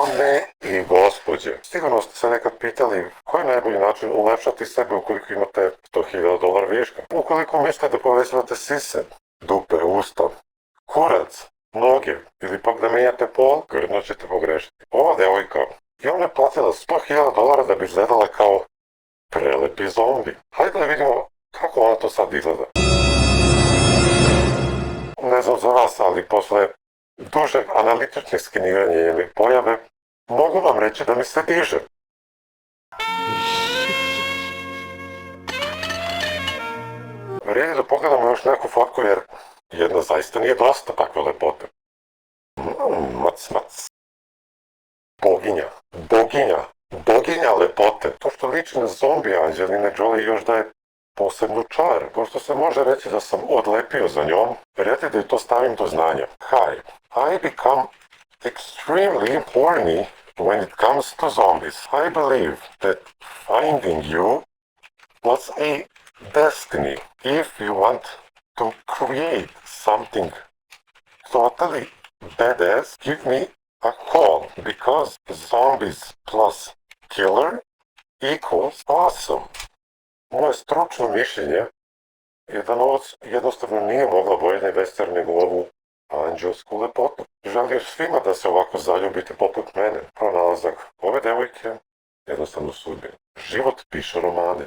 Dame i gospođe, sigurno ste se nekad pitali koji je najbolji način ulepšati sebe ukoliko imate $100.000 viška. Ukoliko mislite da povećavate sise, dupe, usta, kurac, noge ili pak da menjate pol, grdno ćete pogrešiti. Ova devojka je ona platila $100.000 da bi izgledala kao prelepi zombi. Hajde da vidimo kako ona to sad izgleda. Ne znam za vas, ali posle dužeg analitičnih skeniranja ili pojave, mogu vam reći da mi se diže. Vrijedi da pogledamo još neku fotku jer jedna zaista nije dosta takve lepote. Mac. Boginja lepote. To što liči na zombi Anđeline Jolie još daje posebnu čar. Pošto se može reći da sam odlepio za njom, vrijedi da i to stavim do znanja. Hi, I become extremely horny when it comes to zombies. I believe that finding you was a destiny. If you want to create something totally badass, give me a call, because zombies plus killer equals awesome. Moje stručno mišljenje je da novac jednostavno nije mogla Bojana Vester nego ovu anđelsku lepotu. Želim svima da se ovako zaljubite poput mene. Pronalazak ove devojke jednostavno sudbina. Život piše romane.